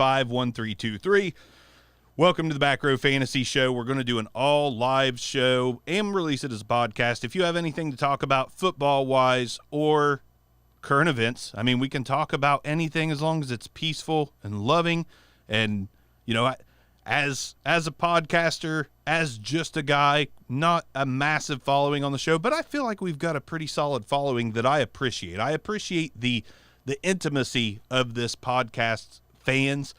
855-1323. Welcome to the Back Row Fantasy Show. We're going to do an all-live show and release it as a podcast. If you have anything to talk about football-wise or current events, I mean, we can talk about anything as long as it's peaceful and loving. And, you know, as a podcaster, as just a guy, not a massive following on the show, but I feel like we've got a pretty solid following that I appreciate. I appreciate the intimacy of this podcast's fans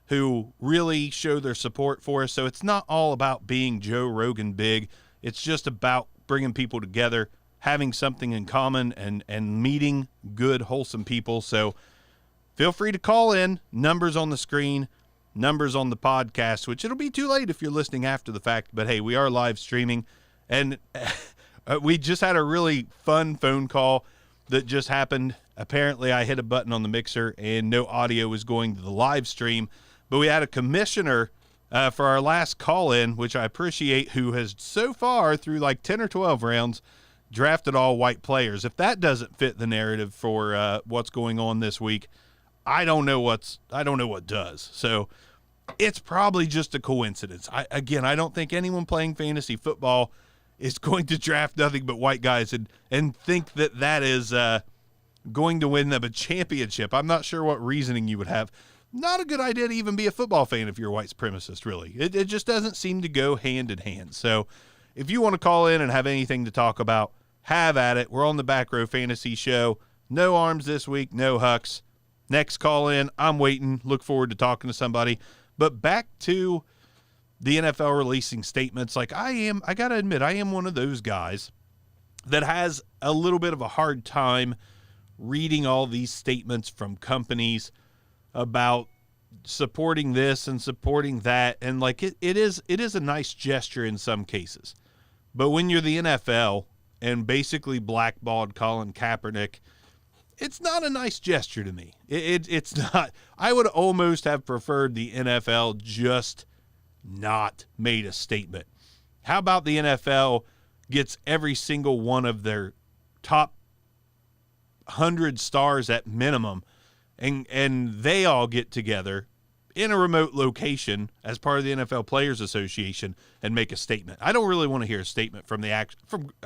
who really show their support for us. So it's not all about being Joe Rogan big. It's just about bringing people together, having something in common, and meeting good, wholesome people. So feel free to call in. Numbers on the screen, numbers on the podcast, which it'll be too late if you're listening after the fact. But, hey, we are live streaming. And we just had a really fun phone call that just happened. Apparently, I hit a button on the mixer, and no audio was going to the live stream. But we had a commissioner for our last call-in, which I appreciate, who has so far, through like 10 or 12 rounds, drafted all white players. If that doesn't fit the narrative for what's going on this week, I don't know what does. So it's probably just a coincidence. I don't think anyone playing fantasy football is going to draft nothing but white guys and think that is going to win them a championship. I'm not sure what reasoning you would have. Not a good idea to even be a football fan if you're a white supremacist, really. It just doesn't seem to go hand in hand. So if you want to call in and have anything to talk about, have at it. We're on the Back Row Fantasy Show. No arms this week, no hucks. Next call in, I'm waiting. Look forward to talking to somebody. But back to the NFL releasing statements. Like I got to admit, I am one of those guys that has a little bit of a hard time reading all these statements from companies about supporting this and supporting that. And like it is a nice gesture in some cases. But when you're the NFL and basically blackballed Colin Kaepernick, it's not a nice gesture to me. It's not. I would almost have preferred the NFL just not made a statement. How about the NFL gets every single one of their top 100 stars at minimum, and they all get together in a remote location as part of the NFL Players Association and make a statement. I don't really want to hear a statement I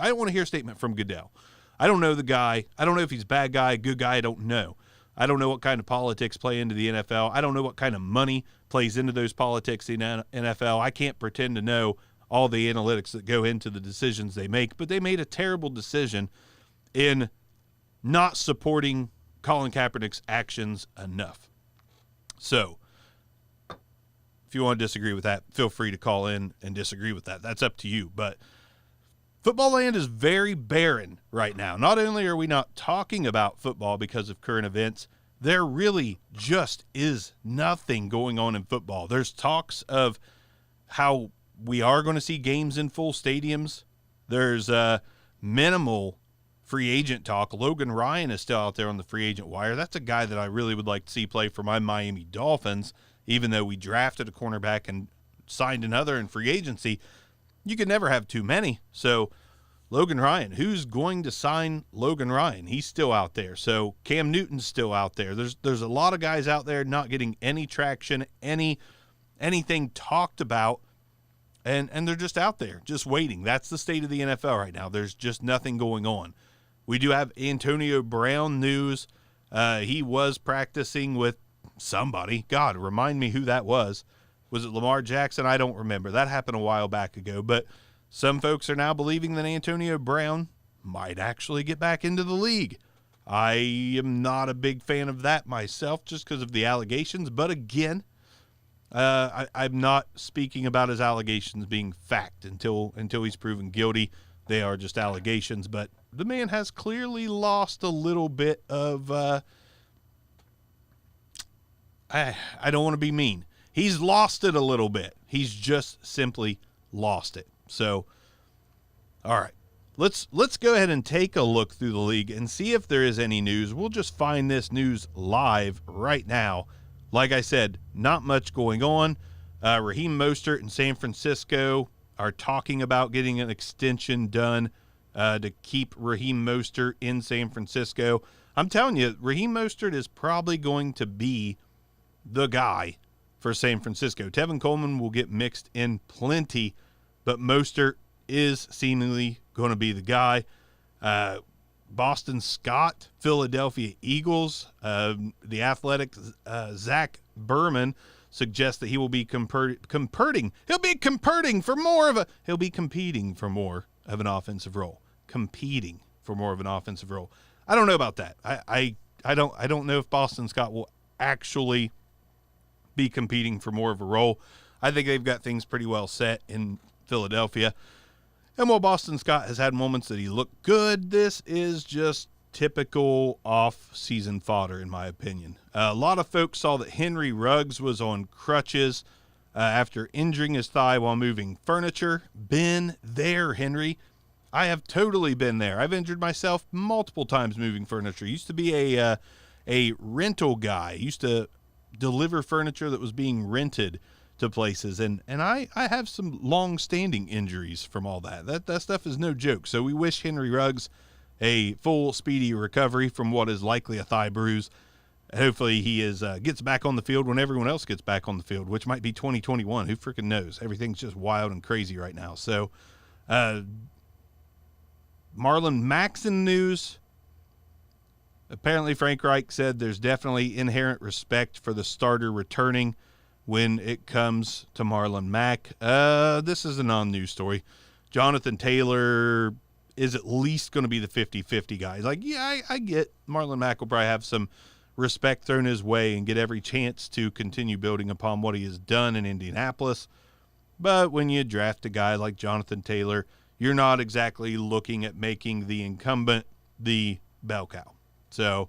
don't want to hear a statement from Goodell. I don't know the guy. I don't know if he's a bad guy, good guy. I don't know. I don't know what kind of politics play into the NFL. I don't know what kind of money plays into those politics in the NFL. I can't pretend to know all the analytics that go into the decisions they make, but they made a terrible decision in not supporting Colin Kaepernick's actions enough. So if you want to disagree with that, feel free to call in and disagree with that. That's up to you. But football land is very barren right now. Not only are we not talking about football because of current events, there really just is nothing going on in football. There's talks of how we are going to see games in full stadiums. There's minimal free agent talk. Logan Ryan is still out there on the free agent wire. That's a guy that I really would like to see play for my Miami Dolphins, even though we drafted a cornerback and signed another in free agency. You can never have too many. So Logan Ryan, who's going to sign Logan Ryan? He's still out there. So Cam Newton's still out there. There's a lot of guys out there not getting any traction, anything talked about, and they're just out there, just waiting. That's the state of the NFL right now. There's just nothing going on. We do have Antonio Brown news. He was practicing with somebody. God, remind me who that was. Was it Lamar Jackson? I don't remember. That happened a while back ago. But some folks are now believing that Antonio Brown might actually get back into the league. I am not a big fan of that myself just because of the allegations. But again, I'm not speaking about his allegations being fact until he's proven guilty. They are just allegations. But the man has clearly lost a little bit of I don't want to be mean. He's lost it a little bit. He's just simply lost it. So, all right. Let's go ahead and take a look through the league and see if there is any news. We'll just find this news live right now. Like I said, not much going on. Raheem Mostert in San Francisco are talking about getting an extension done to keep Raheem Mostert in San Francisco. I'm telling you, Raheem Mostert is probably going to be the guy for San Francisco. Tevin Coleman will get mixed in plenty, but Mostert is seemingly going to be the guy. Boston Scott, Philadelphia Eagles, the Athletic, Zach Berman suggests that he will be competing for more of an offensive role. Competing for more of an offensive role. I don't know about that. I don't know if Boston Scott will actually be competing for more of a role. I think they've got things pretty well set in Philadelphia. And while Boston Scott has had moments that he looked good, this is just typical off-season fodder, in my opinion. A lot of folks saw that Henry Ruggs was on crutches after injuring his thigh while moving furniture. Been there, Henry. I have totally been there. I've injured myself multiple times moving furniture. Used to be a rental guy. Used to deliver furniture that was being rented to places, and I have some long-standing injuries from all that. That stuff is no joke. So we wish Henry Ruggs a full, speedy recovery from what is likely a thigh bruise. Hopefully he gets back on the field when everyone else gets back on the field, which might be 2021. Who freaking knows? Everything's just wild and crazy right now. So Marlin Maxon news. Apparently Frank Reich said there's definitely inherent respect for the starter returning when it comes to Marlon Mack. This is a non-news story. Jonathan Taylor is at least going to be the 50-50 guy. He's like, yeah, I get Marlon Mack will probably have some respect thrown his way and get every chance to continue building upon what he has done in Indianapolis. But when you draft a guy like Jonathan Taylor, you're not exactly looking at making the incumbent the bell cow. So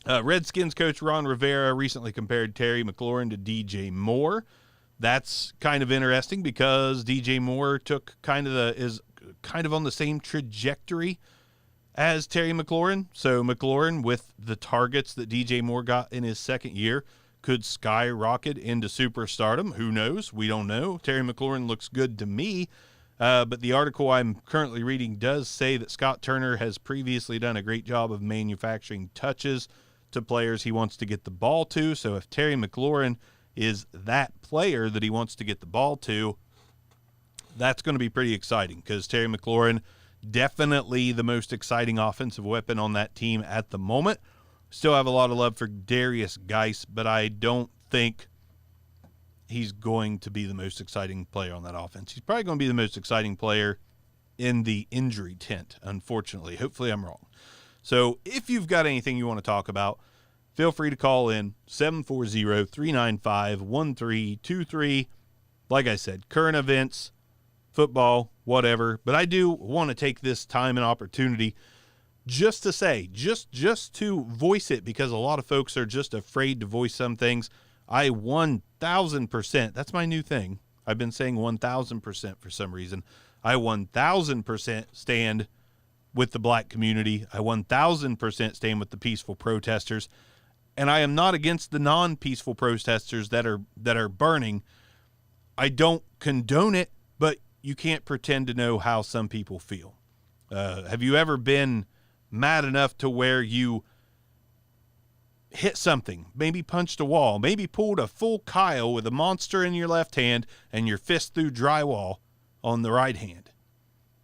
Redskins coach Ron Rivera recently compared Terry McLaurin to DJ Moore. That's kind of interesting because DJ Moore is kind of on the same trajectory as Terry McLaurin. So McLaurin, with the targets that DJ Moore got in his second year, could skyrocket into superstardom. Who knows? We don't know. Terry McLaurin looks good to me. But the article I'm currently reading does say that Scott Turner has previously done a great job of manufacturing touches to players he wants to get the ball to. So if Terry McLaurin is that player that he wants to get the ball to, that's going to be pretty exciting because Terry McLaurin, definitely the most exciting offensive weapon on that team at the moment. Still have a lot of love for Darius Geis, but I don't think he's going to be the most exciting player on that offense. He's probably going to be the most exciting player in the injury tent, unfortunately. Hopefully I'm wrong. So if you've got anything you want to talk about, feel free to call in 740-395-1323. Like I said, current events, football, whatever. But I do want to take this time and opportunity just to say, just to voice it, because a lot of folks are just afraid to voice some things. I 1,000%, that's my new thing. I've been saying 1,000% for some reason. I 1,000% stand with the black community. I 1,000% stand with the peaceful protesters. And I am not against the non-peaceful protesters that are burning. I don't condone it, but you can't pretend to know how some people feel. Have you ever been mad enough to where you hit something, maybe punched a wall, maybe pulled a full Kyle with a monster in your left hand and your fist through drywall on the right hand?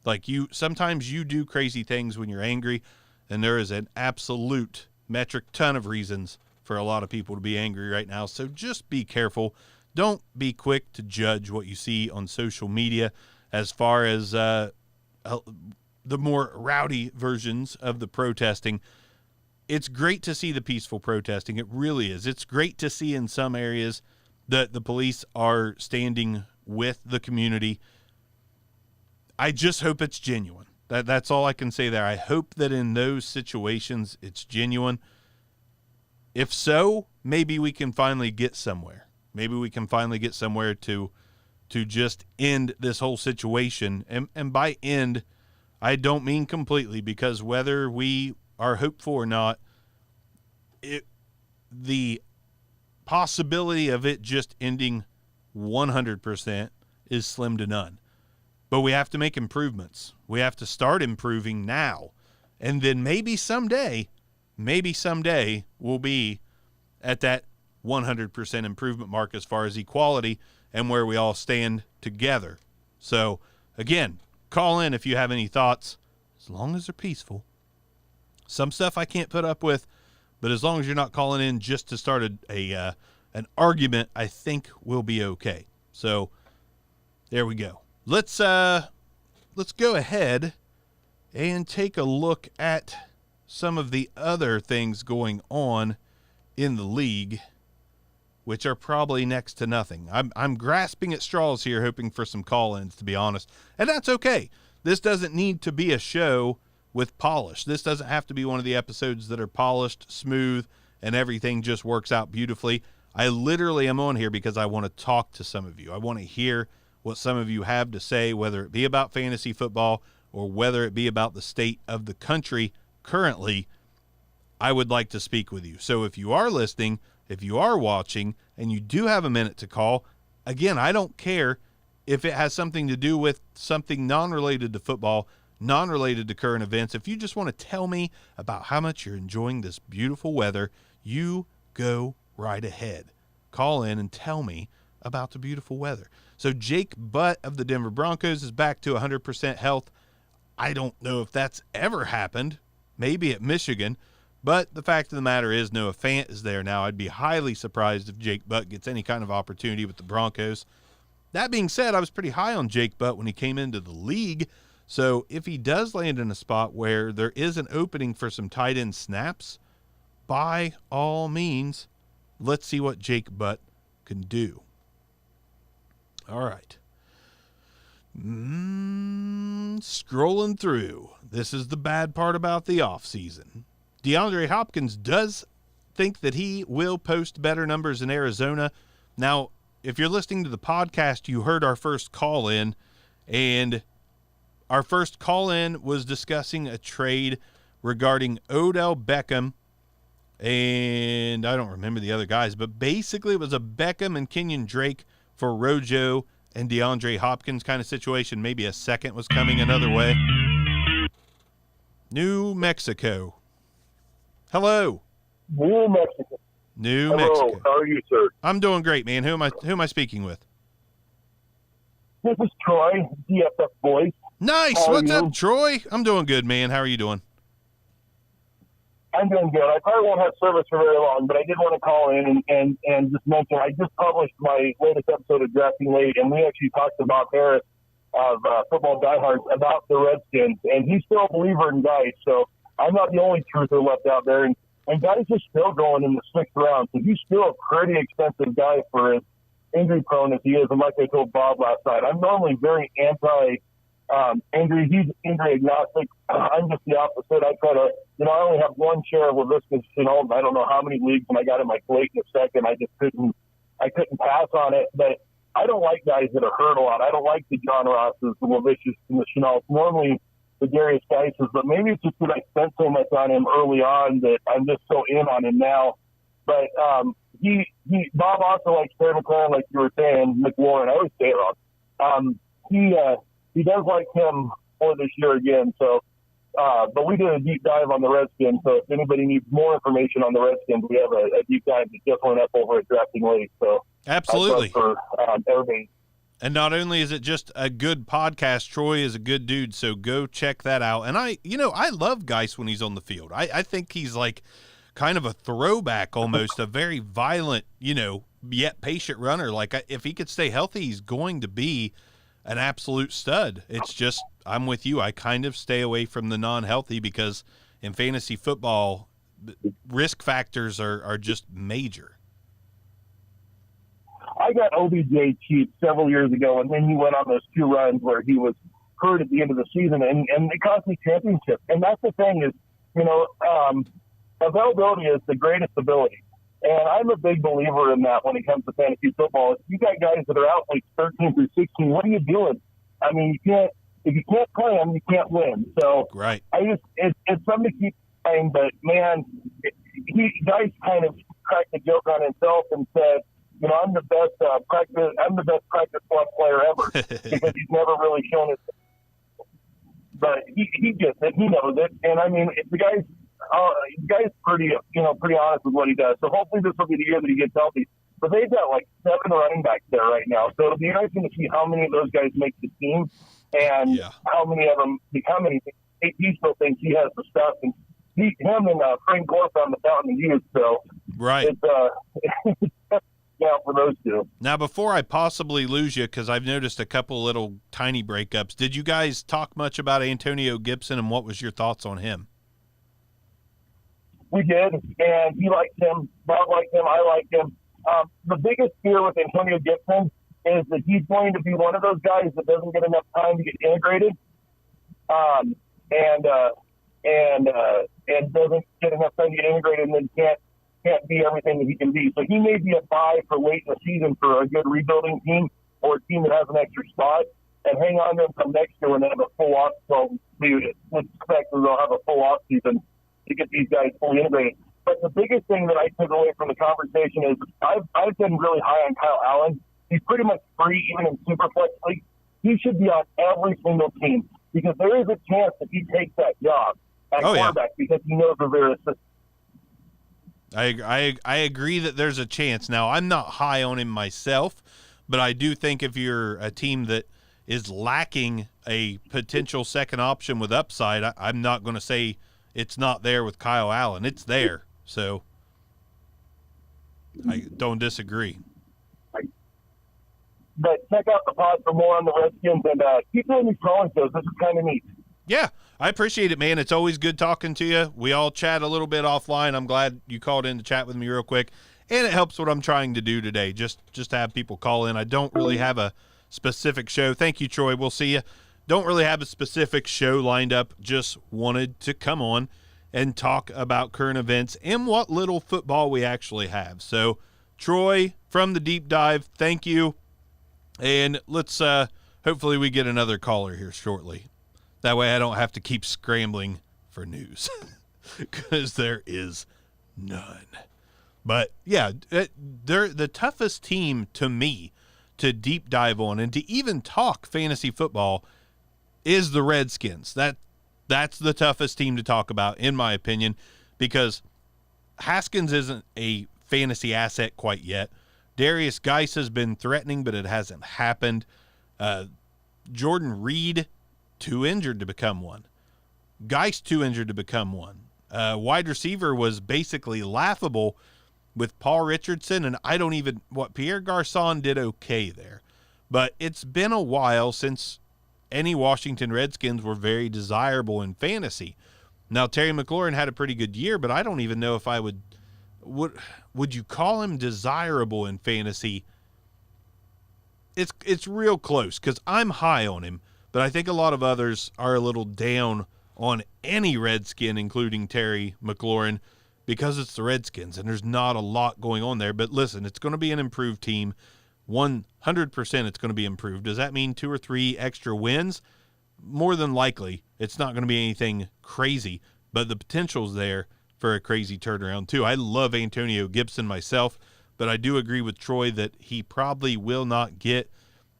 Like, sometimes you do crazy things when you're angry, and there is an absolute metric ton of reasons for a lot of people to be angry right now. So just be careful. Don't be quick to judge what you see on social media as far as the more rowdy versions of the protesting. It's great to see the peaceful protesting. It really is. It's great to see in some areas that the police are standing with the community. I just hope it's genuine. That's all I can say there. I hope that in those situations it's genuine. If so, maybe we can finally get somewhere. Maybe we can finally get somewhere to just end this whole situation. And by end, I don't mean completely, because whether we are hopeful or not, the possibility of it just ending 100% is slim to none. But we have to make improvements. We have to start improving now. And then maybe someday we'll be at that 100% improvement mark as far as equality and where we all stand together. So, again, call in if you have any thoughts, as long as they're peaceful. Some stuff I can't put up with, but as long as you're not calling in just to start an argument, I think we'll be okay. So, there we go. Let's go ahead and take a look at some of the other things going on in the league, which are probably next to nothing. I'm grasping at straws here, hoping for some call-ins, to be honest. And that's okay. This doesn't need to be a show with polish. This doesn't have to be one of the episodes that are polished, smooth, and everything just works out beautifully. I literally am on here because I want to talk to some of you. I want to hear what some of you have to say, whether it be about fantasy football or whether it be about the state of the country currently. I would like to speak with you. So if you are listening, if you are watching, and you do have a minute to call, again, I don't care if it has something to do with something non-related to football, non-related to current events. If you just want to tell me about how much you're enjoying this beautiful weather, you go right ahead. Call in and tell me about the beautiful weather. So Jake Butt of the Denver Broncos is back to 100% health. I don't know if that's ever happened, maybe at Michigan, but the fact of the matter is Noah Fant is there now. I'd be highly surprised if Jake Butt gets any kind of opportunity with the Broncos. That being said, I was pretty high on Jake Butt when he came into the league, so if he does land in a spot where there is an opening for some tight end snaps, by all means, let's see what Jake Butt can do. All right. Scrolling through. This is the bad part about the offseason. Deandre Hopkins does think that he will post better numbers in Arizona. Now, if you're listening to the podcast, you heard our first call in, and our first call in was discussing a trade regarding Odell Beckham, and I don't remember the other guys, but basically it was a Beckham and Kenyon Drake for Rojo and DeAndre Hopkins kind of situation. Maybe a second was coming another way. New Mexico. Hello. New Mexico. New Mexico. How are you, sir? I'm doing great, man. Who am I speaking with? This is Troy, DFF Boys. Nice. What's up, Troy? I'm doing good, man. How are you doing? I'm doing good. I probably won't have service for very long, but I did want to call in and just mention I just published my latest episode of Drafting Late, and we actually talked about Harris of Football Diehards about the Redskins, and he's still a believer in Dice, so I'm not the only truther left out there. And Dice is still going in the 6th round, so he's still a pretty expensive guy for as injury-prone as he is. And like I told Bob last night, I'm normally very anti-injury. He's injury agnostic. I'm just the opposite. I try to, I only have one share of Lavisca's, I don't know how many leagues, and I got in my plate in a second. I couldn't pass on it. But I don't like guys that are hurt a lot. I don't like the John Rosses, the Lavicious, and the Chenaults. Normally the Darius Geisses, but maybe it's just that I spent so much on him early on that I'm just so in on him now. But Bob also likes Terry McLaurin, like you were saying, McLaurin. I always say it wrong. He does like him for this year again. So, but we did a deep dive on the Redskins. So if anybody needs more information on the Redskins, we have a deep dive that just went up over at Drafting Late. So absolutely for everybody. And not only is it just a good podcast, Troy is a good dude. So go check that out. And I love Geis when he's on the field. I think he's like kind of a throwback almost, a very violent, yet patient runner. Like if he could stay healthy, he's going to be an absolute stud. It's just, I'm with you. I kind of stay away from the non-healthy because in fantasy football, risk factors are just major. I got OBJ cheap several years ago, and then he went on those 2 runs where he was hurt at the end of the season, and it cost me championships. And that's the thing is, availability is the greatest ability. And I'm a big believer in that when it comes to fantasy football. If you got guys that are out like 13 through 16, what are you doing? I mean, if you can't play them, you can't win. So right. It's something to keep playing, but man, Dice kind of cracked the joke on himself and said, I'm the best practice squad player ever because he's never really shown it. But he gets it. He knows it. And I mean, if the guy's the guy's pretty honest with what he does. So hopefully this will be the year that he gets healthy. But they've got like 7 running backs there right now. So it'll be interesting to see how many of those guys make the team and how many of them become anything. He still thinks he has the stuff, and him and Frank Gore found the fountain of youth. So right. It's yeah, for those two. Now, before I possibly lose you, because I've noticed a couple little tiny breakups, did you guys talk much about Antonio Gibson, and what was your thoughts on him? We did, and he liked him. Bob liked him. I liked him. The biggest fear with Antonio Gibson is that he's going to be one of those guys that doesn't get enough time to get integrated, and doesn't get enough time to get integrated, and then can't be everything that he can be. So he may be a buy for late in the season for a good rebuilding team or a team that has an extra spot, and hang on to him until next year when they have a full off. So we would expect that they'll have a full off season to get these guys fully integrated. But the biggest thing that I took away from the conversation is I've been really high on Kyle Allen. He's pretty much free even in Superflex League. He should be on every single team because there is a chance that he takes that job at quarterback because he knows Rivera's system. I agree that there's a chance. Now, I'm not high on him myself, but I do think if you're a team that is lacking a potential second option with upside, I'm not going to say it's not there with Kyle Allen. It's there. So I don't disagree. But check out the pod for more on the Redskins, and keep doing these calling shows. This is kind of neat. Yeah, I appreciate it, man. It's always good talking to you. We all chat a little bit offline. I'm glad you called in to chat with me real quick, and it helps what I'm trying to do today, just have people call in. I don't really have a specific show. Thank you, Troy. We'll see you. Don't really have a specific show lined up. Just wanted to come on and talk about current events and what little football we actually have. So, Troy, from the Deep Dive, thank you. And let's hopefully we get another caller here shortly. That way I don't have to keep scrambling for news because there is none. But, yeah, they're the toughest team to me to deep dive on and to even talk fantasy football is the Redskins. That's the toughest team to talk about, in my opinion, because Haskins isn't a fantasy asset quite yet. Darius Geis has been threatening, but it hasn't happened. Jordan Reed, too injured to become one. Geis, too injured to become one. Wide receiver was basically laughable with Paul Richardson, and Pierre Garçon did okay there. But it's been a while since any Washington Redskins were very desirable in fantasy. Now, Terry McLaurin had a pretty good year, but I don't even know if I would you call him desirable in fantasy? It's real close because I'm high on him, but I think a lot of others are a little down on any Redskin, including Terry McLaurin, because it's the Redskins and there's not a lot going on there. But listen, it's going to be an improved team. 100% it's going to be improved. Does that mean 2 or 3 extra wins? More than likely, it's not going to be anything crazy, but the potential's there for a crazy turnaround too. I love Antonio Gibson myself, but I do agree with Troy that he probably will not get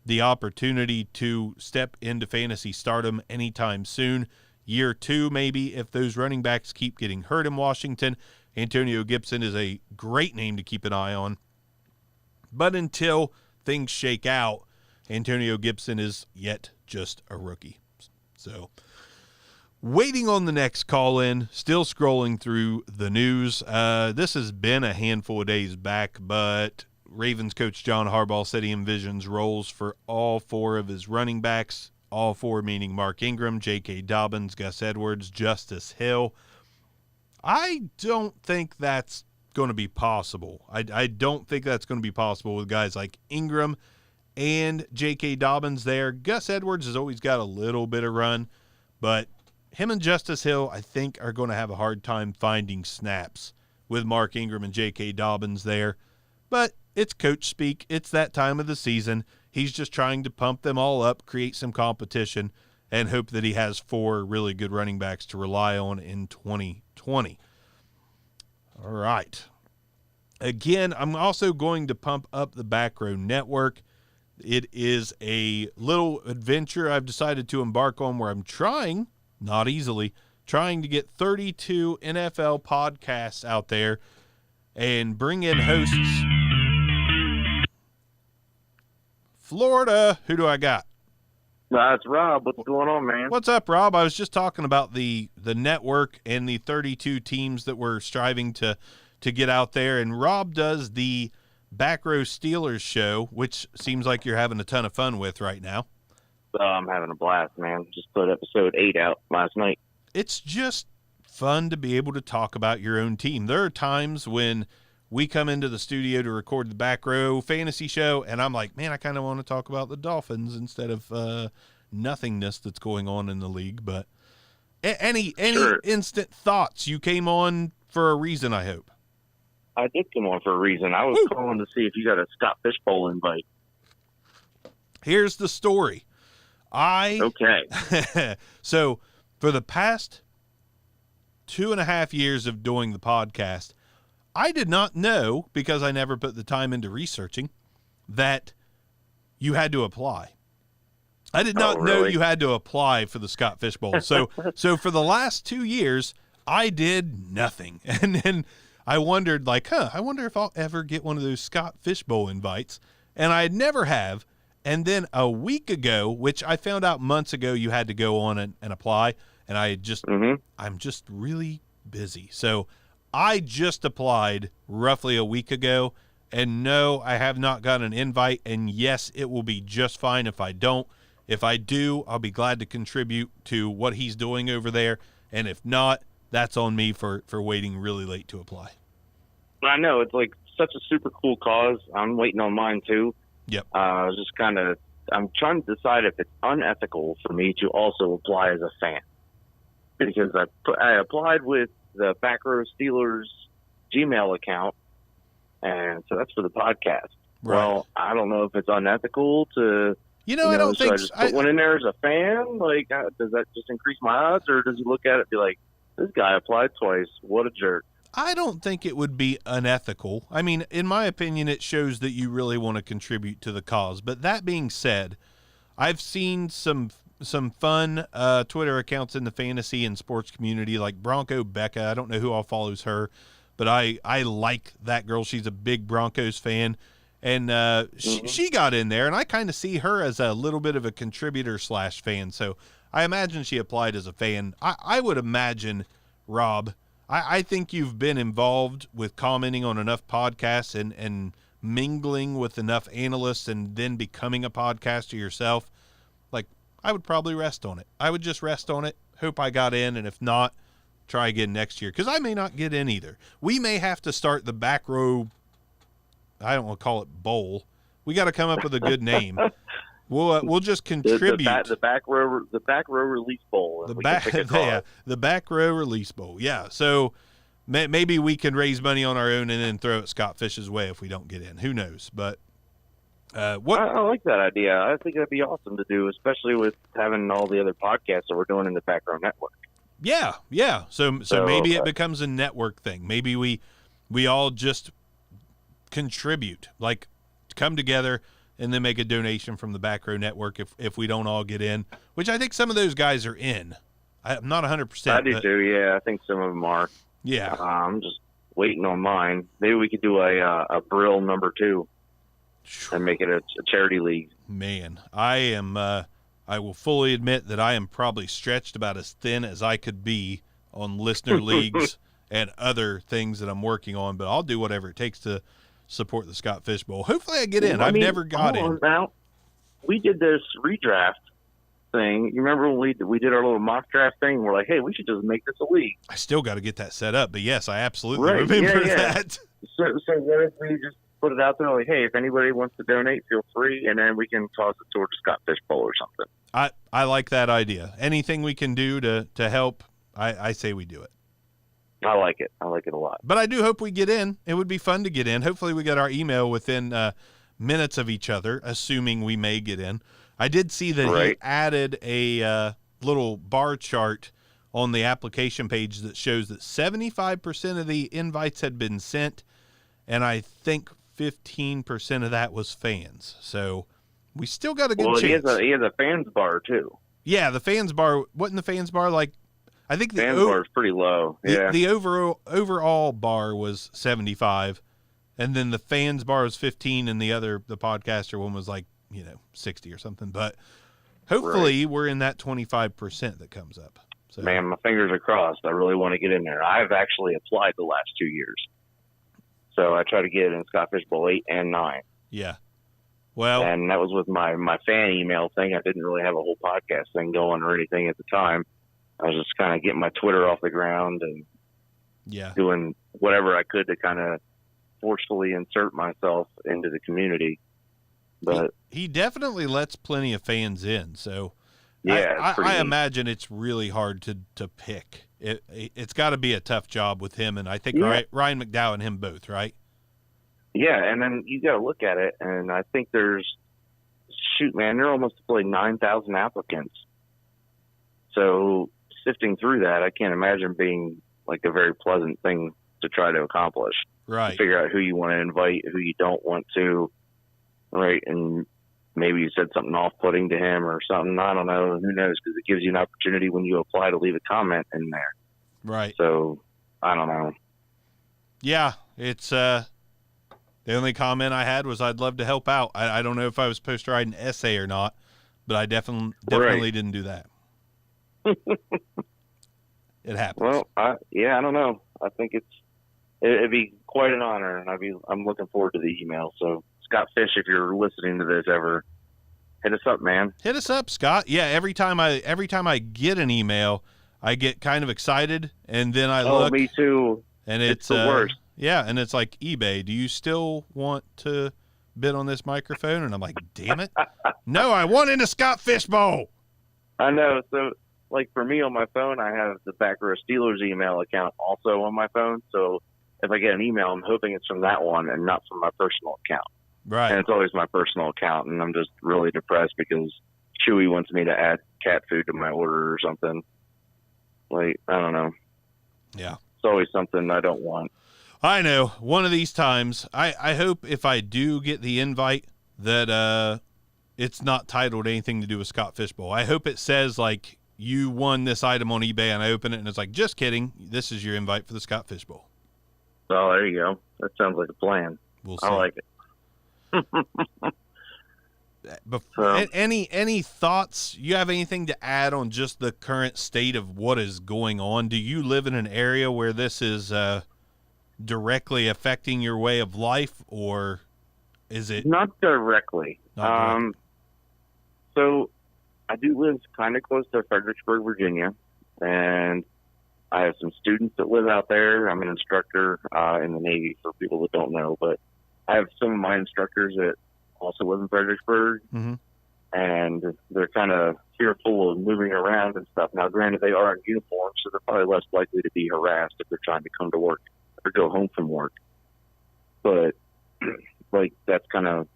the opportunity to step into fantasy stardom anytime soon. Year 2, maybe, if those running backs keep getting hurt in Washington. Antonio Gibson is a great name to keep an eye on. But until things shake out, Antonio Gibson is yet just a rookie. So, waiting on the next call-in, still scrolling through the news. This has been a handful of days back, but Ravens coach John Harbaugh said he envisions roles for all 4 of his running backs, all 4 meaning Mark Ingram, J.K. Dobbins, Gus Edwards, Justice Hill. I don't think that's going to be possible. I don't think that's going to be possible with guys like Ingram and J.K. Dobbins there. Gus Edwards has always got a little bit of run, but him and Justice Hill, I think, are going to have a hard time finding snaps with Mark Ingram and J.K. Dobbins there. But it's coach speak. It's that time of the season. He's just trying to pump them all up, create some competition, and hope that he has 4 really good running backs to rely on in 2020. All right. Again, I'm also going to pump up the Back Row Network. It is a little adventure I've decided to embark on where I'm trying trying to get 32 NFL podcasts out there and bring in hosts. Florida, who do I got? It's Rob. What's going on, man? What's up, Rob? I was just talking about the network and the 32 teams that we're striving to get out there, and Rob does the Back Row Steelers show, which seems like you're having a ton of fun with right now. I'm having a blast, man. Just put episode 8 out last night. It's just fun to be able to talk about your own team. There are times when we come into the studio to record the Back Row Fantasy show, and I'm like, man, I kind of want to talk about the Dolphins instead of nothingness that's going on in the league. But any Sure. instant thoughts? You came on for a reason, I hope. I did come on for a reason. I was calling to see if you got a Scott Fishbowl invite. Here's the story. Okay. So for the past 2.5 years of doing the podcast, I did not know, because I never put the time into researching, that you had to apply. I did not know you had to apply for the Scott Fishbowl. So for the last 2 years, I did nothing. And then I wondered, I wonder if I'll ever get one of those Scott Fishbowl invites. And I never have. And then a week ago, which I found out months ago, you had to go on and apply. And I'm just really busy. So I just applied roughly a week ago. And no, I have not gotten an invite. And yes, it will be just fine if I don't. If I do, I'll be glad to contribute to what he's doing over there. And if not, that's on me for waiting really late to apply. I know. It's like such a super cool cause. I'm waiting on mine, too. Yep. I'm trying to decide if it's unethical for me to also apply as a fan. Because I applied with the Back Row Steelers Gmail account, and so that's for the podcast. Right. Well, I don't know if it's unethical to... I don't think... I just put one in there as a fan? Does that just increase my odds, or does he look at it and be like, this guy applied twice, what a jerk? I don't think it would be unethical. I mean, in my opinion, it shows that you really want to contribute to the cause. But that being said, I've seen some fun Twitter accounts in the fantasy and sports community, like Bronco Becca. I don't know who all follows her, but I like that girl. She's a big Broncos fan. And she got in there, and I kind of see her as a little bit of a contributor / fan. So I imagine she applied as a fan. I would imagine, Rob, I think you've been involved with commenting on enough podcasts and mingling with enough analysts and then becoming a podcaster yourself. I would probably rest on it. I would just rest on it, hope I got in, and if not, try again next year, because I may not get in either. We may have to start the Back Row, I don't want to call it bowl. We got to come up with a good name. We'll just contribute. The back row release bowl. The Back Row Release Bowl. Yeah. So maybe we can raise money on our own and then throw it Scott Fish's way if we don't get in. Who knows? But I like that idea. I think that'd be awesome to do, especially with having all the other podcasts that we're doing in the Back Row Network. Yeah. So maybe it becomes a network thing. Maybe we all just contribute, come together and then make a donation from the Back Row Network if we don't all get in, which I think some of those guys are in. I'm not 100%. I do too, yeah. I think some of them are. Yeah. I'm just waiting on mine. Maybe we could do a Brill number 2 and make it a charity league. Man, I will fully admit that I am probably stretched about as thin as I could be on listener leagues and other things that I'm working on, but I'll do whatever it takes to support the Scott Fishbowl. Hopefully I get in. I've never got in. Now, we did this redraft thing. You remember when we did our little mock draft thing? We're like, hey, we should just make this a league. I still got to get that set up, but yes, I absolutely remember that. So what if we just put it out there like, hey, if anybody wants to donate, feel free, and then we can toss it towards Scott Fishbowl or something. I like that idea. Anything we can do to help, I say we do it. I like it. I like it a lot. But I do hope we get in. It would be fun to get in. Hopefully we get our email within minutes of each other, assuming we may get in. I did see that he added a little bar chart on the application page that shows that 75% of the invites had been sent, and I think 15% of that was fans. So we still got a good chance. He has a fans bar, too. Yeah, the fans bar. Wasn't the fans bar I think the fan bar is pretty low. The overall bar was 75, and then the fans bar was 15, and the podcaster one was like 60 or something. But hopefully we're in that 25% that comes up. So, man, my fingers are crossed. I really want to get in there. I've actually applied the last 2 years, so I try to get in Scott Fishbowl 8 and 9. Yeah. Well, and that was with my fan email thing. I didn't really have a whole podcast thing going or anything at the time. I was just kind of getting my Twitter off the ground and doing whatever I could to kind of forcefully insert myself into the community. But he definitely lets plenty of fans in. So yeah, I imagine it's really hard to pick. It's got to be a tough job with him. And I think Ryan McDowell and him both, right? Yeah, and then you got to look at it, and I think there are almost like 9,000 applicants. So sifting through that, I can't imagine being like a very pleasant thing to try to accomplish. Right. To figure out who you want to invite, who you don't want to, right? And maybe you said something off-putting to him or something. I don't know. Who knows? Because it gives you an opportunity when you apply to leave a comment in there. Right. So I don't know. Yeah, it's the only comment I had was I'd love to help out. I don't know if I was supposed to write an essay or not, but I definitely didn't do that. It happens. Well, I don't know. I think it'd be quite an honor, and I'm looking forward to the email. So Scott Fish, if you're listening to this ever, hit us up, man. Hit us up, Scott. Yeah, every time I get an email, I get kind of excited, and then I look. Oh, me too. And it's the worst. Yeah, and it's like eBay. Do you still want to bid on this microphone? And I'm like, damn it. No, I want into Scott Fishbowl. I know. So, like, for me on my phone, I have the Back Row Steelers email account also on my phone. So if I get an email, I'm hoping it's from that one and not from my personal account. Right. And it's always my personal account, and I'm just really depressed because Chewy wants me to add cat food to my order or something. Like, I don't know. Yeah. It's always something I don't want. I know. One of these times, I hope if I do get the invite that it's not titled anything to do with Scott Fishbowl. I hope it says, like, you won this item on eBay, and I open it, and it's like, just kidding. This is your invite for the Scott Fishbowl. Oh, there you go. That sounds like a plan. We'll see. I like it. Any thoughts? You have anything to add on just the current state of what is going on? Do you live in an area where this is directly affecting your way of life, or is it not directly? So I do live kind of close to Fredericksburg, Virginia, and I have some students that live out there. I'm an instructor in the Navy, for people that don't know, but I have some of my instructors that also live in Fredericksburg, and they're kind of fearful of moving around and stuff. Now, granted, they are in uniform, so they're probably less likely to be harassed if they're trying to come to work or go home from work. But, like, that's kind of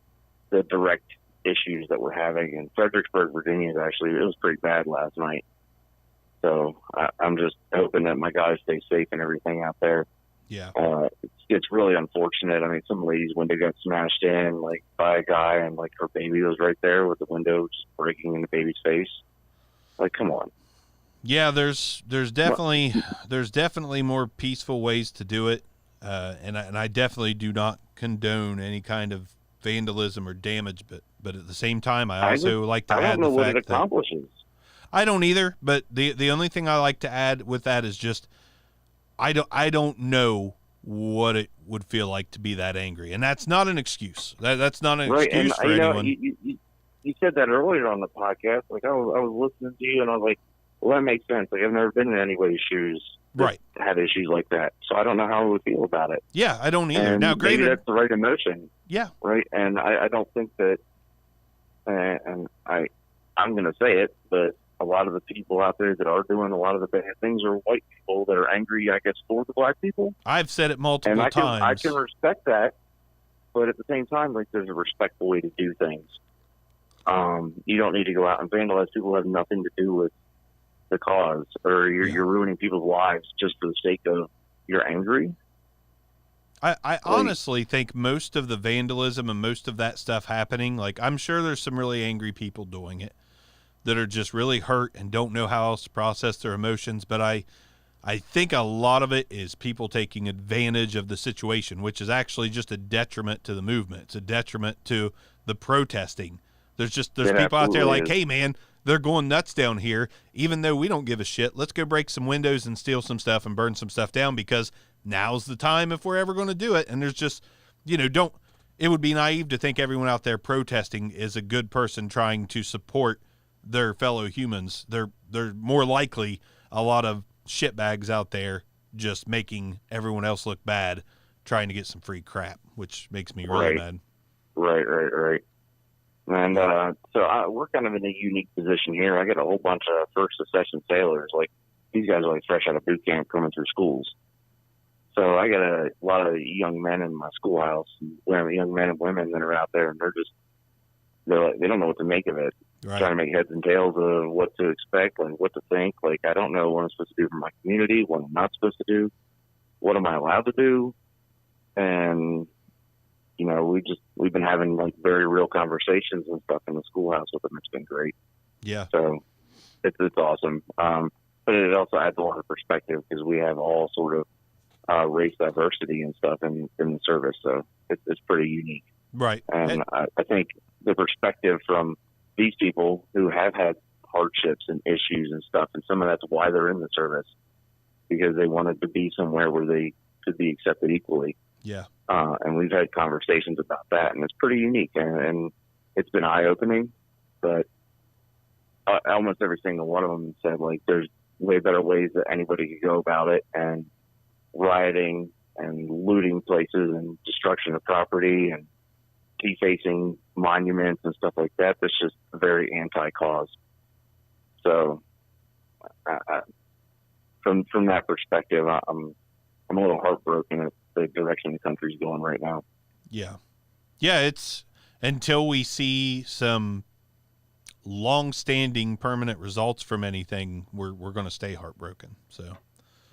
the direct issues that we're having. In Fredericksburg, Virginia, it was pretty bad last night. So I'm just hoping that my guys stay safe and everything out there. Yeah. It's really unfortunate. I mean, some lady's window got smashed in, like, by a guy, and, like, her baby was right there with the window just breaking in the baby's face. Like, come on. Yeah, there's definitely more peaceful ways to do it, and I definitely do not condone any kind of vandalism or damage, but at the same time, I also like to add the fact that I don't know what it accomplishes. I don't either, but the only thing I like to add with that is just I don't know what it would feel like to be that angry, and that's not an excuse. That's not an excuse for anyone. You said that earlier on the podcast. Like, I was listening to you, and I was like, well, that makes sense. Like, I've never been in anybody's shoes that had issues like that, so I don't know how I would feel about it. Yeah, I don't either. And now, maybe that's the right emotion. Yeah. Right, and I don't think that, and I'm going to say it, but a lot of the people out there that are doing a lot of the bad things are white people that are angry, I guess, for the black people. I've said it multiple times. I can respect that, but at the same time, like, there's a respectful way to do things. You don't need to go out and vandalize people who have nothing to do with the cause, or you're ruining people's lives just for the sake of you're angry. I honestly think most of the vandalism and most of that stuff happening, like, I'm sure there's some really angry people doing it, that are just really hurt and don't know how else to process their emotions. But I think a lot of it is people taking advantage of the situation, which is actually just a detriment to the movement. It's a detriment to the protesting. There's people out there like, hey, man, they're going nuts down here, even though we don't give a shit. Let's go break some windows and steal some stuff and burn some stuff down, because now's the time if we're ever going to do it. And there's just, it would be naive to think everyone out there protesting is a good person trying to support their fellow humans. They're more likely a lot of shitbags out there just making everyone else look bad, trying to get some free crap, which makes me really mad. Right. And so we're kind of in a unique position here. I got a whole bunch of first accession sailors. Like, these guys are like fresh out of boot camp coming through schools. So I got a lot of young men in my schoolhouse, young men and women that are out there, and they don't know what to make of it. Right. Trying to make heads and tails of what to expect and what to think. Like, I don't know what I'm supposed to do for my community, what I'm not supposed to do, what am I allowed to do, and we've been having like very real conversations and stuff in the schoolhouse with them. It's been great. Yeah. So it's awesome. But it also adds a lot of perspective, because we have all sort of race diversity and stuff in the service. So it's pretty unique. Right. And I think the perspective from these people who have had hardships and issues and stuff, and some of that's why they're in the service, because they wanted to be somewhere where they could be accepted equally. Yeah. And we've had conversations about that, and it's pretty unique, and it's been eye-opening. But almost every single one of them said, like, there's way better ways that anybody could go about it, and rioting and looting places and destruction of property and defacing monuments and stuff like that. That's just very anti-cause. So from that perspective, I'm a little heartbroken at the direction the country's going right now. Yeah. It's until we see some long-standing permanent results from anything, we're going to stay heartbroken. So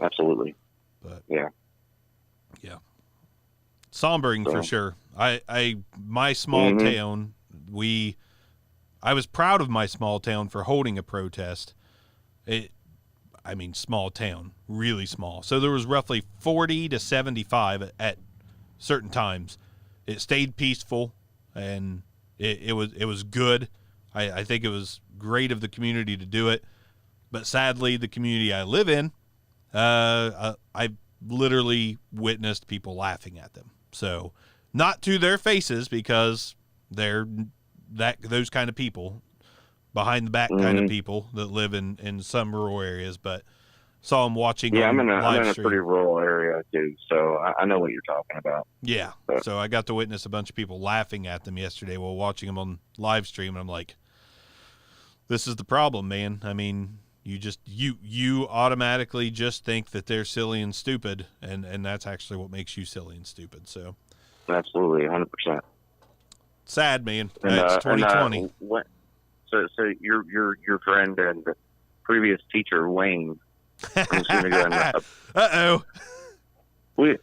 absolutely. But yeah. Sombering for sure. My small town, I was proud of my small town for holding a protest. Small town, really small. So there was roughly 40 to 75 at certain times. It stayed peaceful, and it was good. I think it was great of the community to do it. But sadly, the community I live in, I literally witnessed people laughing at them. So not to their faces, because they're those kind of people, behind the back kind of people that live in some rural areas, but saw them watching. Yeah, I'm in a pretty rural area too, so I know what you're talking about. Yeah, so I got to witness a bunch of people laughing at them yesterday while watching them on live stream, and I'm like, this is the problem, man. I mean, you automatically just think that they're silly and stupid, and that's actually what makes you silly and stupid. So absolutely, 100%. Sad, man. It's 2020. So your friend and previous teacher Wayne. Uh-oh. We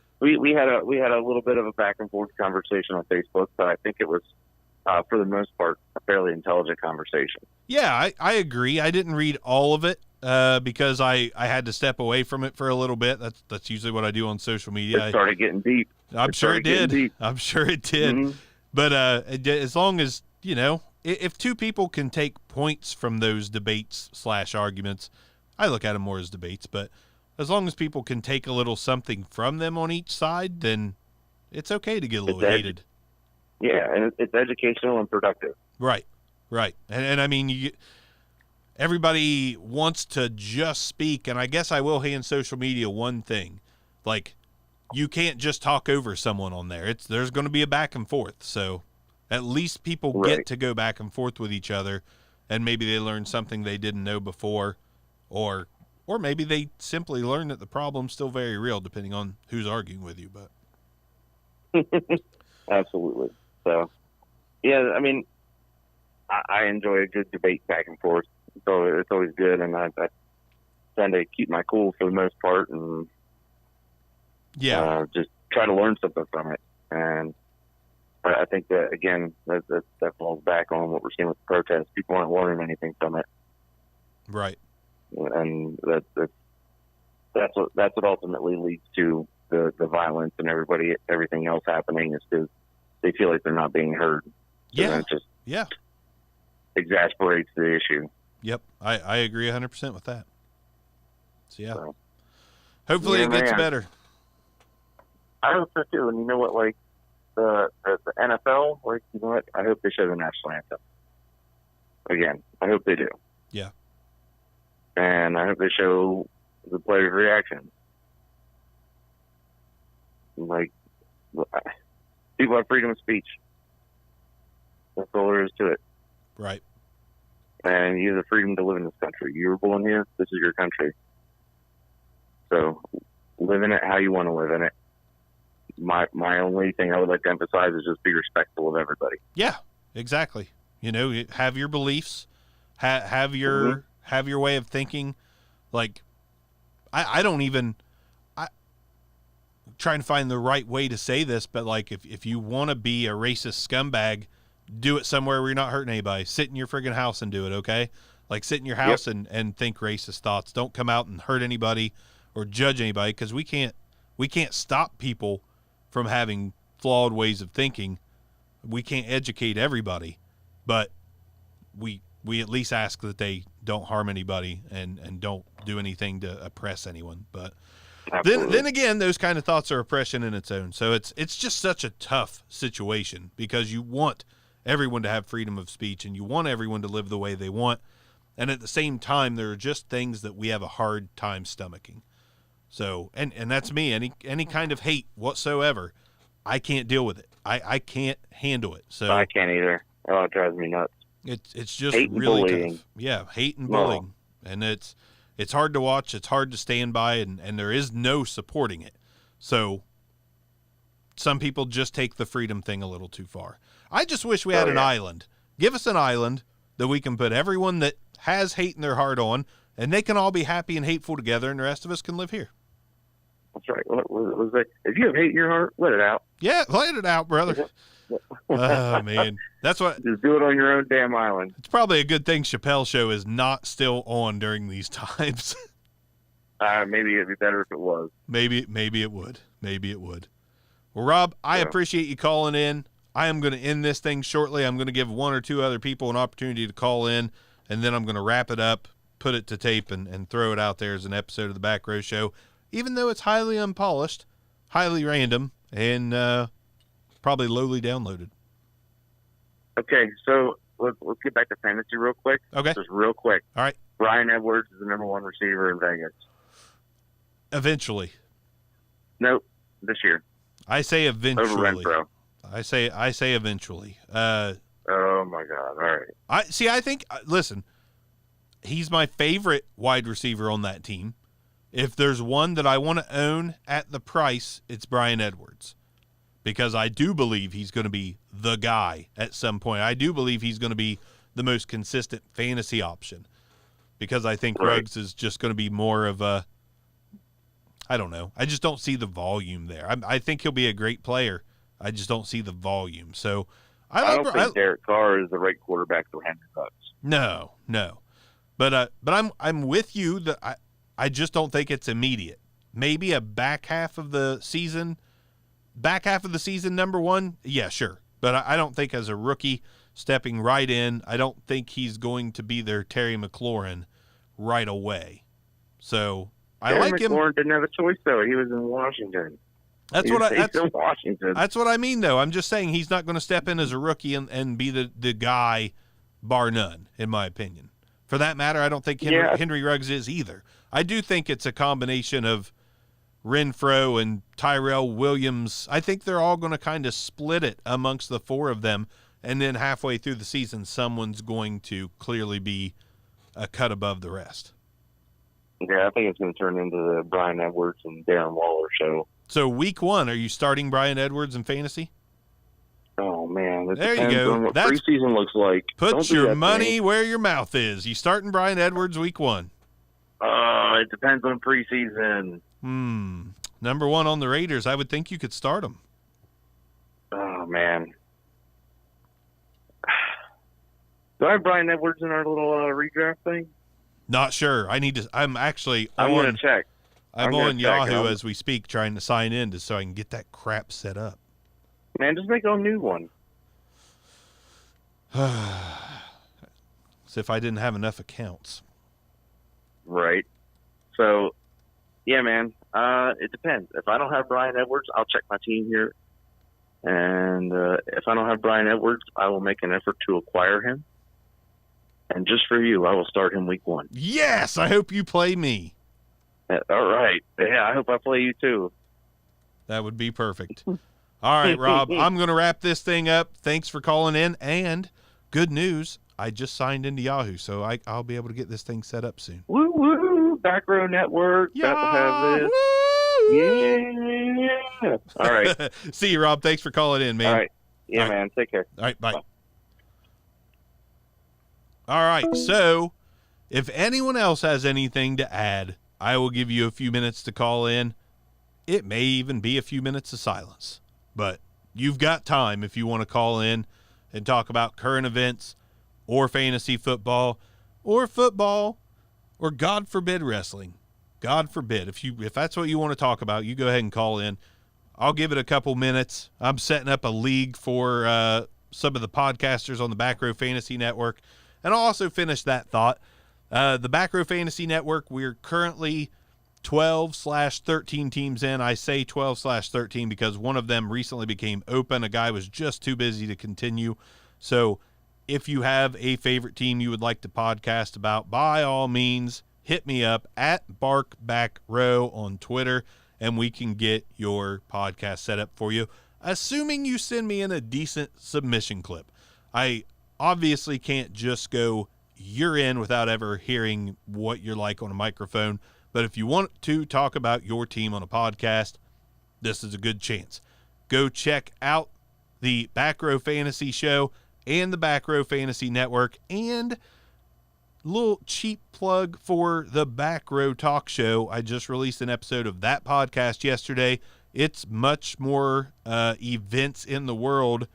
had a little bit of a back and forth conversation on Facebook, but I think it was for the most part a fairly intelligent conversation. Yeah, I agree. I didn't read all of it because I had to step away from it for a little bit. That's usually what I do on social media. It started getting deep. I'm sure it did. I'm sure it did. Mm-hmm. But as long as, if two people can take points from those debates / arguments, I look at them more as debates, but as long as people can take a little something from them on each side, then it's okay to get a little heated. Yeah, and it's educational and productive. Right. And I mean, everybody wants to just speak, and I guess I will hand social media one thing. Like, you can't just talk over someone on there. There's going to be a back and forth, so at least people get to go back and forth with each other, and maybe they learn something they didn't know before, or maybe they simply learn that the problem's still very real, depending on who's arguing with you. But absolutely. So, yeah, I mean, I enjoy a good debate back and forth. So it's always good, and I tend to keep my cool for the most part, and just try to learn something from it. And I think that, again, that falls back on what we're seeing with the protests. People aren't learning anything from it. Right. And that's what ultimately leads to the violence and everything else happening, is because they feel like they're not being heard. So Yeah. it just Yeah. exasperates the issue. Yep. I agree 100% with that. So, yeah. So, hopefully it gets better. I hope so too. And you know what, like the NFL, like, you know what, I hope they show the national anthem again. I hope they do. Yeah. And I hope they show the players' reaction. Like, people have freedom of speech. That's all there is to it. Right. And you have the freedom to live in this country. You were born here. This is your country. So live in it how you want to live in it. My only thing I would like to emphasize is just be respectful of everybody. Yeah, exactly. You know, have your beliefs, have your way of thinking. Like, I don't even, I'm trying to find the right way to say this, but like, if you want to be a racist scumbag, do it somewhere where you're not hurting anybody. Sit in your friggin' house and do it, okay? Like, sit in your house and think racist thoughts. Don't come out and hurt anybody or judge anybody, because we can't stop people from having flawed ways of thinking. We can't educate everybody, but we at least ask that they don't harm anybody and don't do anything to oppress anyone. But then again, those kind of thoughts are oppression in its own. So it's just such a tough situation, because you want everyone to have freedom of speech and you want everyone to live the way they want. And at the same time, there are just things that we have a hard time stomaching. So, and that's me, any kind of hate whatsoever, I can't deal with it. I can't handle it. So I can't either. Oh, it drives me nuts. It's just hate and really bullying. tough. Yeah, hate and bullying. And it's hard to watch, it's hard to stand by, and there is no supporting it. So some people just take the freedom thing a little too far. I just wish we had an island. Give us an island that we can put everyone that has hate in their heart on, and they can all be happy and hateful together, and the rest of us can live here. That's right. What was that? If you have hate in your heart, let it out. Yeah, let it out, brother. Oh, man. That's what. Just do it on your own damn island. It's probably a good thing Chappelle's show is not still on during these times. Maybe it'd be better if it was. Maybe it would. Maybe it would. Well, Rob, I appreciate you calling in. I am going to end this thing shortly. I'm going to give one or two other people an opportunity to call in, and then I'm going to wrap it up, put it to tape, and throw it out there as an episode of the Back Row Show, even though it's highly unpolished, highly random, and probably lowly downloaded. Okay, so let's get back to fantasy real quick. Okay. Just real quick. All right. Bryan Edwards is the number one receiver in Vegas. Eventually. Nope, this year. I say eventually. Over Renfro. I say eventually. Oh my God! All right. I think. Listen, he's my favorite wide receiver on that team. If there's one that I want to own at the price, it's Bryan Edwards, because I do believe he's going to be the guy at some point. I do believe he's going to be the most consistent fantasy option, because I think Ruggs is just going to be more of a. I don't know. I just don't see the volume there. I think he'll be a great player. I just don't see the volume. So I don't think Derek Carr is the right quarterback for Henry Ruggs. No. But I'm with you that I just don't think it's immediate. Maybe a back half of the season number one. Yeah, sure. But I don't think as a rookie stepping right in, I don't think he's going to be their Terry McLaurin right away. So I like him. McLaurin didn't have a choice though. He was in Washington. That's what I mean, though. I'm just saying he's not going to step in as a rookie and be the guy, bar none, in my opinion. For that matter, I don't think Henry Ruggs is either. I do think it's a combination of Renfro and Tyrell Williams. I think they're all going to kind of split it amongst the four of them, and then halfway through the season, someone's going to clearly be a cut above the rest. Yeah, I think it's going to turn into the Bryan Edwards and Darren Waller show. So week 1, are you starting Bryan Edwards in fantasy? Oh, man. There you go. On what preseason looks like. Put your money where your mouth is. You starting Bryan Edwards week 1? It depends on preseason. Number 1 on the Raiders. I would think you could start him. Oh, man. Do I have Bryan Edwards in our little redraft thing? Not sure. I'm actually I'm going to check. I'm on Yahoo as we speak, trying to sign in so I can get that crap set up. Man, just make a new one. As if I didn't have enough accounts. Right. So, yeah, man. It depends. If I don't have Brian Edwards, I'll check my team here. And if I don't have Brian Edwards, I will make an effort to acquire him. And just for you, I will start him week 1. Yes, I hope you play me. All right. Yeah, I hope I play you too. That would be perfect. All right, Rob, I'm going to wrap this thing up. Thanks for calling in. And good news, I just signed into Yahoo, so I'll be able to get this thing set up soon. Woo, woo. Back Row Network. Yeah. Got to have this. Yeah. All right. See you, Rob. Thanks for calling in, man. All right. Yeah, all right, man. Take care. All right, bye. All right, so if anyone else has anything to add, I will give you a few minutes to call in. It may even be a few minutes of silence, but you've got time if you want to call in and talk about current events or fantasy football, or God forbid wrestling. God forbid. If that's what you want to talk about, you go ahead and call in. I'll give it a couple minutes. I'm setting up a league for some of the podcasters on the Back Row Fantasy Network, and I'll also finish that thought. The Back Row Fantasy Network, we're currently 12/13 teams in. I say 12/13 because one of them recently became open. A guy was just too busy to continue. So if you have a favorite team you would like to podcast about, by all means, hit me up at BarkBackRow on Twitter, and we can get your podcast set up for you, assuming you send me in a decent submission clip. I obviously can't just go, you're in, without ever hearing what you're like on a microphone. But if you want to talk about your team on a podcast, this is a good chance. Go check out the Back Row Fantasy Show and the Back Row Fantasy Network, and little cheap plug for the Back Row Talk Show. I just released an episode of that podcast yesterday. It's much more events in the world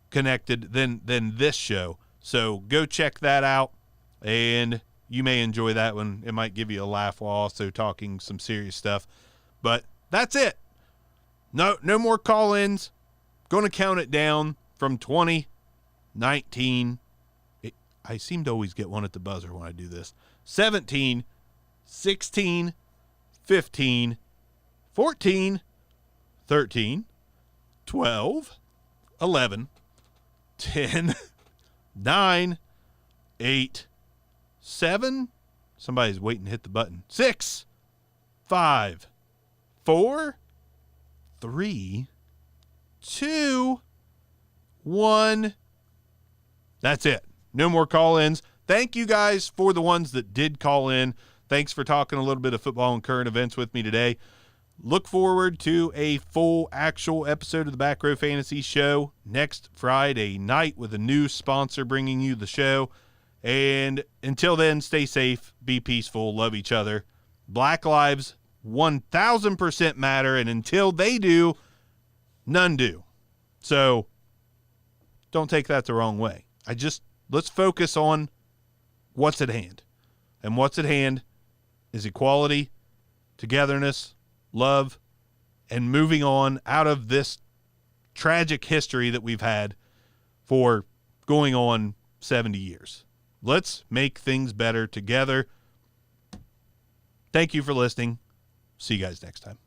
connected than this show. So go check that out, and you may enjoy that one. It might give you a laugh while also talking some serious stuff. But that's it. No more call-ins. Going to count it down from 20, 19. I seem to always get one at the buzzer when I do this. 17, 16, 15, 14, 13, 12, 11, 10, 9, 8, 7. Somebody's waiting to hit the button. 6, 5, 4, 3, 2, 1. That's it. No more call-ins. Thank you guys for the ones that did call in. Thanks for talking a little bit of football and current events with me today. Look forward to a full actual episode of the Back Row Fantasy Show next Friday night with a new sponsor bringing you the show. And until then, stay safe, be peaceful, love each other. Black lives 1,000% matter, and until they do, none do. So don't take that the wrong way. Let's focus on what's at hand. And what's at hand is equality, togetherness, love, and moving on out of this tragic history that we've had for going on 70 years. Let's make things better together. Thank you for listening. See you guys next time.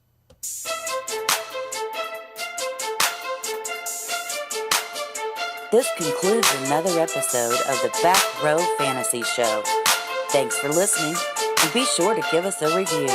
This concludes another episode of the Back Row Fantasy Show. Thanks for listening, and be sure to give us a review.